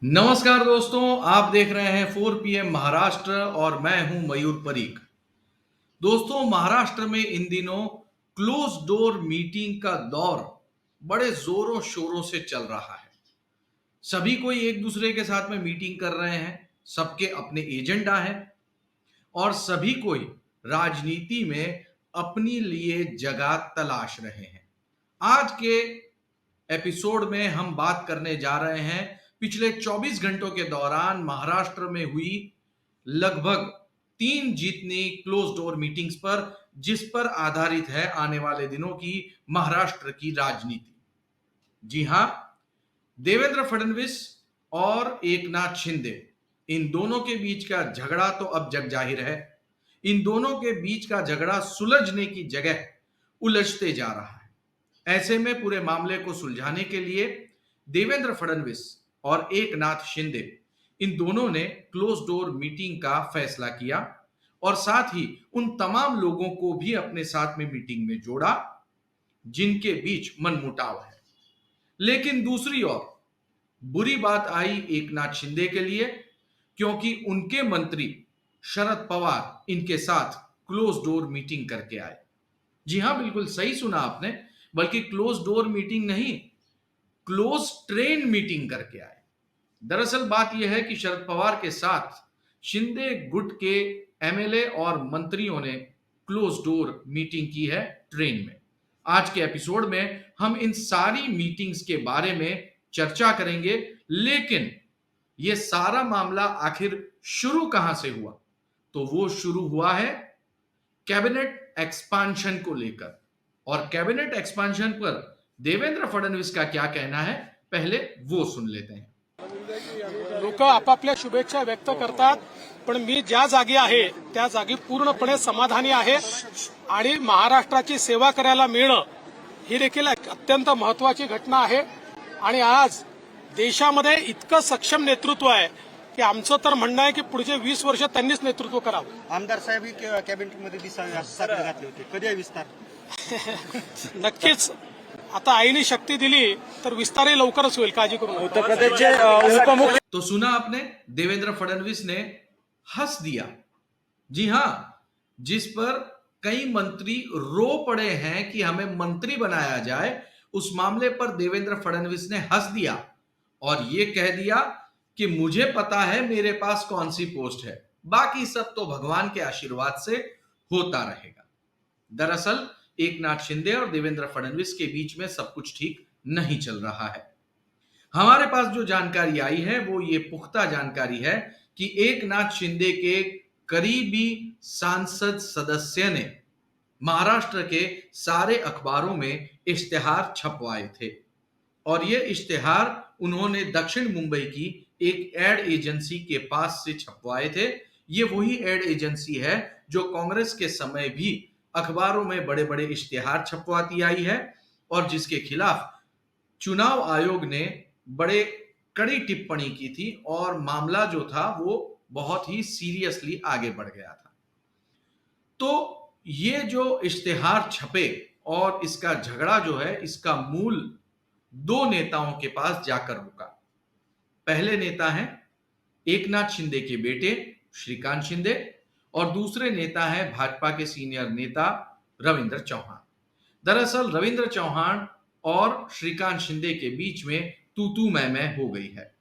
नमस्कार दोस्तों, आप देख रहे हैं 4 PM महाराष्ट्र और मैं हूं मयूर परीक। दोस्तों, महाराष्ट्र में इन दिनों क्लोज डोर मीटिंग का दौर बड़े जोरों शोरों से चल रहा है। सभी कोई एक दूसरे के साथ में मीटिंग कर रहे हैं, सबके अपने एजेंडा हैं और सभी कोई राजनीति में अपनी लिए जगह तलाश रहे हैं। आज के एपिसोड में हम बात करने जा रहे हैं पिछले 24 घंटों के दौरान महाराष्ट्र में हुई लगभग 3 जितनी क्लोज डोर मीटिंग्स पर, जिस पर आधारित है आने वाले दिनों की महाराष्ट्र की राजनीति। जी हां, देवेंद्र फडणवीस और एकनाथ शिंदे, इन दोनों के बीच का झगड़ा तो अब जग जाहिर है। इन दोनों के बीच का झगड़ा सुलझने की जगह उलझते जा रहा है। ऐसे में पूरे मामले को सुलझाने के लिए देवेंद्र फडणवीस और एकनाथ शिंदे, इन दोनों ने क्लोज डोर मीटिंग का फैसला किया और साथ ही उन तमाम लोगों को भी अपने साथ में मीटिंग में जोड़ा जिनके बीच मनमुटाव है। लेकिन दूसरी ओर बुरी बात आई एकनाथ शिंदे के लिए, क्योंकि उनके मंत्री शरद पवार इनके साथ क्लोज डोर मीटिंग करके आए। जी हां, बिल्कुल सही सुना आपने, बल्कि क्लोज डोर मीटिंग नहीं, क्लोज ट्रेन मीटिंग करके आए। दरअसल बात यह है कि शरद पवार के साथ शिंदे गुट के एमएलए और मंत्रियों ने क्लोज डोर मीटिंग की है ट्रेन में। आज के एपिसोड में हम इन सारी मीटिंग्स के बारे में चर्चा करेंगे, लेकिन यह सारा मामला आखिर शुरू कहां से हुआ? तो वो शुरू हुआ है कैबिनेट एक्सपांशन को लेकर। और कैबिनेट एक्सपांशन पर देवेंद्र फडणवीस का क्या कहना है, पहले वो सुन लेते हैं। लोक आपापल्या शुभेच्छा व्यक्त करतात, पण मी ज्या जागी आहे त्या जागी पूर्णपणे समाधानी आहे आणि महाराष्ट्राची सेवा करायला मिळणं ही देखील अत्यंत महत्वाची घटना आहे। आणि आज देशामध्ये इतकं सक्षम नेतृत्व आहे की आमचं तर म्हणणं आहे की पुढचे 20 वर्ष त्यांनीच नेतृत्व करावं। आमदार साहेब कॅबिनेटमध्ये दिसावे घातले होते, कधी आहे विस्तार? नक्कीच आता आईने शक्ती दिली तर विस्तारही लवकरच होईल, काळजी करू नका। उत्तर प्रदेशचे उपमुख्य तो सुना आपने, देवेंद्र फडणवीस ने हंस दिया। जी हां, जिस पर कई मंत्री रो पड़े हैं कि हमें मंत्री बनाया जाए, उस मामले पर देवेंद्र फडणवीस ने हंस दिया और यह कह दिया कि मुझे पता है मेरे पास कौन सी पोस्ट है, बाकी सब तो भगवान के आशीर्वाद से होता रहेगा। दरअसल एकनाथ शिंदे और देवेंद्र फडणवीस के बीच में सब कुछ ठीक नहीं चल रहा है। हमारे पास जो जानकारी आई है वो ये पुख्ता जानकारी है कि एकनाथ शिंदे के करीबी सांसद सदस्य ने महाराष्ट्र के सारे अखबारों में इश्तिहार छपवाए थे और ये इश्तिहार उन्होंने दक्षिण मुंबई की एक एड एजेंसी के पास से छपवाए थे। ये वही एड एजेंसी है जो कांग्रेस के समय भी अखबारों में बड़े बड़े इश्तिहार छपवाती आई है और जिसके खिलाफ चुनाव आयोग ने बड़े कड़ी टिप्पणी की थी और मामला जो था वो बहुत ही सीरियसली आगे बढ़ गया था। तो ये जो इश्तिहार छपे और इसका झगड़ा जो है, इसका मूल 2 नेताओं के पास जाकर रुका। पहले नेता हैं एकनाथ शिंदे के बेटे श्रीकांत शिंदे और दूसरे नेता हैं भाजपा के सीनियर नेता रविंद्र चौहान। दरअसल रविंद्र चौहान और श्रीकांत शिंदे के बीच में तू मैं हो गई है।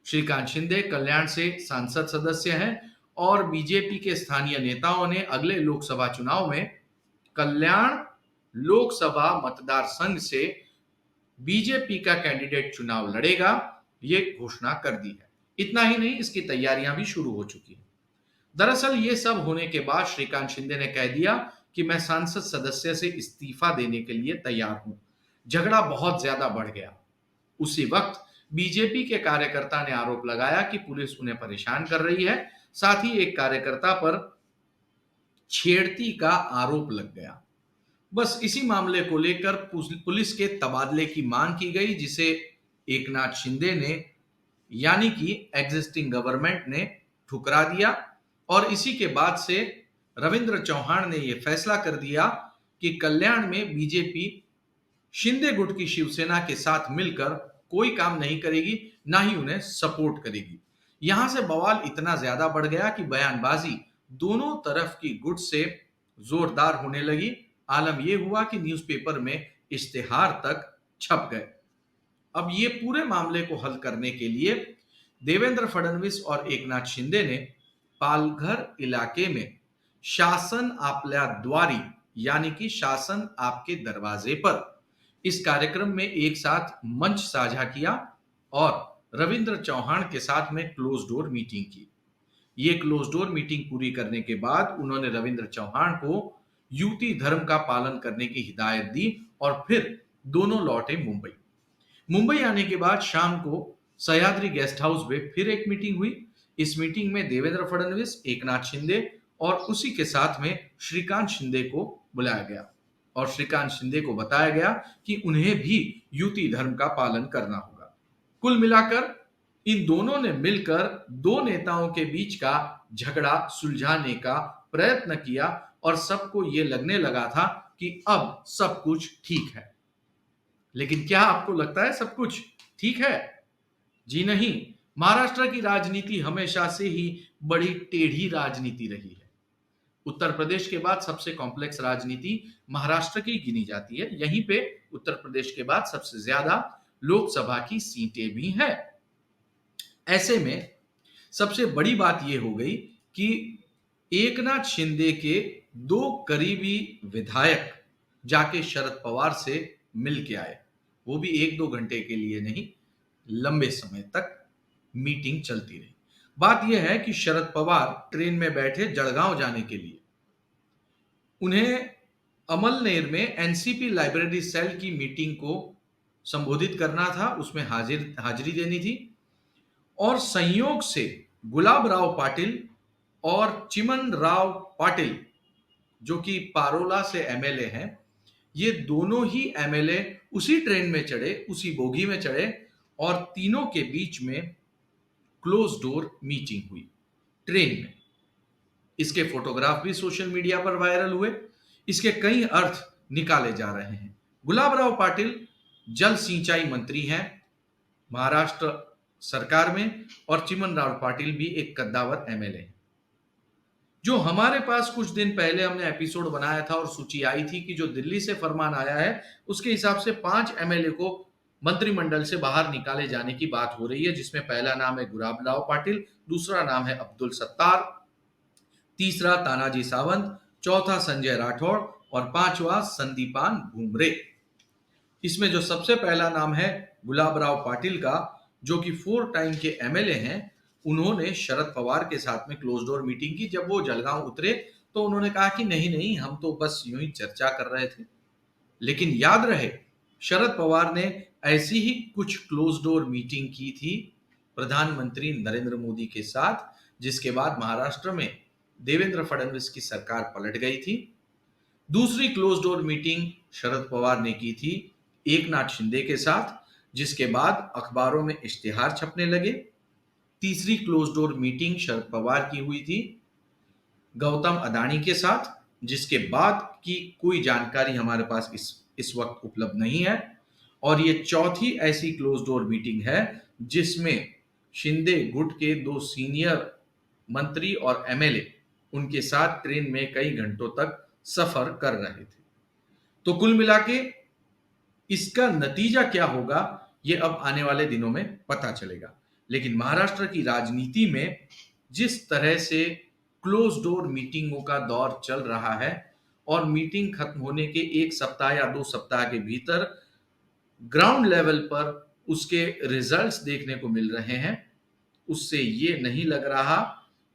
श्रीकांत शिंदे कल्याण से सांसद सदस्य हैं और बीजेपी के स्थानीय नेताओं ने अगले लोकसभा चुनाव में कल्याण लोकसभा मतदार संघ से बीजेपी का कैंडिडेट चुनाव लड़ेगा, ये घोषणा कर दी है। इतना ही नहीं, इसकी तैयारियां भी शुरू हो चुकी हैं। दरअसल ये सब होने के बाद श्रीकांत शिंदे ने कह दिया कि मैं सांसद सदस्य से इस्तीफा देने के लिए तैयार हूं। झगड़ा बहुत ज्यादा बढ़ गया। उसी वक्त बीजेपी के कार्यकर्ता ने आरोप लगाया कि पुलिस उन्हें परेशान कर रही है। साथ ही एक कार्यकर्ता पर छेड़ती का आरोप लग गया। बस इसी मामले को लेकर पुलिस के तबादले की मांग की गई, जिसे एकनाथ शिंदे ने यानी कि एग्जिस्टिंग गवर्नमेंट ने ठुकरा दिया और इसी के बाद से रविंद्र चौहान ने यह फैसला कर दिया कि कल्याण में बीजेपी शिंदे गुट की शिवसेना के साथ मिलकर कोई काम नहीं करेगी, ना ही उन्हें सपोर्ट करेगी। यहां से बवाल इतना ज्यादा बढ़ गया कि बयानबाजी दोनों तरफ की गुट से जोरदार होने लगी। आलम यह हुआ कि न्यूज़पेपर में इश्तिहार तक छप गए। अब ये पूरे मामले को हल करने के लिए देवेंद्र फडणवीस और एकनाथ शिंदे ने पालघर इलाके में शासन आपल्या द्वारी, यानी कि शासन आपके दरवाजे पर, इस कार्यक्रम में एक साथ मंच साझा किया और रविंद्र चौहान के साथ में क्लोज डोर मीटिंग की। ये क्लोज डोर मीटिंग पूरी करने के बाद उन्होंने रविंद्र चौहान को युति धर्म का पालन करने की हिदायत दी और फिर दोनों लौटे मुंबई। मुंबई आने के बाद शाम को सह्याद्री गेस्ट हाउस में फिर एक मीटिंग हुई। इस मीटिंग में देवेंद्र फडणवीस, एकनाथ शिंदे और उसी के साथ में श्रीकांत शिंदे को बुलाया गया और श्रीकांत शिंदे को बताया गया कि उन्हें भी युति धर्म का पालन करना होगा। कुल मिलाकर इन दोनों ने मिलकर दो नेताओं के बीच का झगड़ा सुलझाने का प्रयत्न किया और सबको यह लगने लगा था कि अब सब कुछ ठीक है। लेकिन क्या आपको लगता है सब कुछ ठीक है? जी नहीं। महाराष्ट्र की राजनीति हमेशा से ही बड़ी टेढ़ी राजनीति रही है। उत्तर प्रदेश के बाद सबसे कॉम्प्लेक्स राजनीति महाराष्ट्र की गिनी जाती है। यहीं पे उत्तर प्रदेश के बाद सबसे ज्यादा लोकसभा की सीटें भी हैं। ऐसे में सबसे बड़ी बात यह हो गई कि एकनाथ शिंदे के दो करीबी विधायक जाके शरद पवार से मिल के आए। वो भी 1-2 घंटे के लिए नहीं, लंबे समय तक मीटिंग चलती रही। बात यह है कि शरद पवार ट्रेन में बैठे जड़गांव जाने के लिए। उन्हें अमलनेर में एनसीपी लाइब्रेरी सेल की मीटिंग को संबोधित करना था, उसमें हाजिरी देनी थी और संयोग से गुलाब राव पाटिल और चिमन राव पाटिल, जो कि पारोला से एमएलए हैं, ये दोनों ही एमएलए उसी ट्रेन में चढ़े, उसी बोगी में चढ़े और तीनों के बीच में क्लोज डोर मीटिंग हुई ट्रेन में। इसके फोटोग्राफ भी सोशल मीडिया पर वायरल हुए। इसके कई अर्थ निकाले जा रहे हैं। गुलाब राव पाटिल जल सिंचाई मंत्री हैं महाराष्ट्र सरकार में और चिमन राव पाटिल भी एक कद्दावर एमएलए हैं। जो हमारे पास कुछ दिन पहले हमने एपिसोड बनाया था और सूची आई थी कि जो दिल्ली से फरमान आया है उसके हिसाब से 5 एमएलए को मंत्रिमंडल से बाहर निकाले जाने की बात हो रही है, जिसमें पहला नाम है गुलाब राव पाटिल, दूसरा नाम है अब्दुल सत्तार, तीसरा तानाजी सावंत, चौथा संजय राठौड़ और 5वां संदीपान भुमरे। इसमें जो सबसे पहला नाम है गुलाब राव पाटिल का, जो कि 4 टाइम के एमएलए हैं, उन्होंने शरद पवार के साथ में क्लोज डोर मीटिंग की। जब वो जलगांव उतरे तो उन्होंने कहा कि नहीं नहीं, हम तो बस यूं ही चर्चा कर रहे थे। लेकिन याद रहे, शरद पवार ने ऐसी ही कुछ क्लोज डोर मीटिंग की थी प्रधानमंत्री नरेंद्र मोदी के साथ, जिसके बाद महाराष्ट्र में देवेंद्र फडणवीस की सरकार पलट गई थी। दूसरी close door meeting Sharad Pawar ने की थी एकनाथ शिंदे के साथ, जिसके बाद अखबारों में इश्तिहार छपने लगे। तीसरी close door meeting Sharad Pawar की हुई थी गौतम अडानी के साथ, जिसके बाद की कोई जानकारी हमारे पास इस वक्त उपलब्ध नहीं है। और ये चौथी ऐसी क्लोज डोर मीटिंग है जिसमें शिंदे गुट के 2 सीनियर मंत्री और एमएलए उनके साथ ट्रेन में कई घंटों तक सफर कर रहे थे। तो कुल मिला के इसका नतीजा क्या होगा ये अब आने वाले दिनों में पता चलेगा। लेकिन महाराष्ट्र की राजनीति में जिस तरह से क्लोज डोर मीटिंगों का दौर चल रहा है और मीटिंग खत्म होने के 1 सप्ताह या 2 सप्ताह के भीतर ग्राउंड लेवल पर उसके रिजल्ट्स देखने को मिल रहे हैं, उससे ये नहीं लग रहा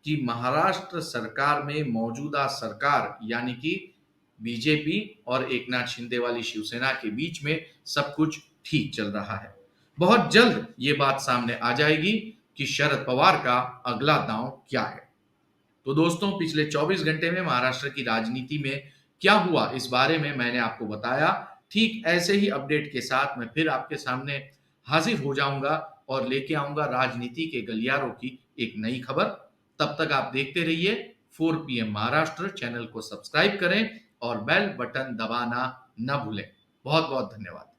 कि महाराष्ट्र सरकार में मौजूदा सरकार यानी कि बीजेपी और एकनाथ शिंदे वाली शिवसेना के बीच में सब कुछ ठीक चल रहा है। बहुत जल्द ये बात सामने आ जाएगी कि शरद पवार का अगला दांव क्या है। तो दोस्तों, पिछले 24 घंटे में महाराष्ट्र की राजनीति में क्या हुआ इस बारे में मैंने आपको बताया। ठीक ऐसे ही अपडेट के साथ मैं फिर आपके सामने हाजिर हो जाऊंगा और लेके आऊंगा राजनीति के गलियारों की एक नई खबर। तब तक आप देखते रहिए 4 PM महाराष्ट्र। चैनल को सब्सक्राइब करें और बेल बटन दबाना न भूलें। बहुत बहुत धन्यवाद।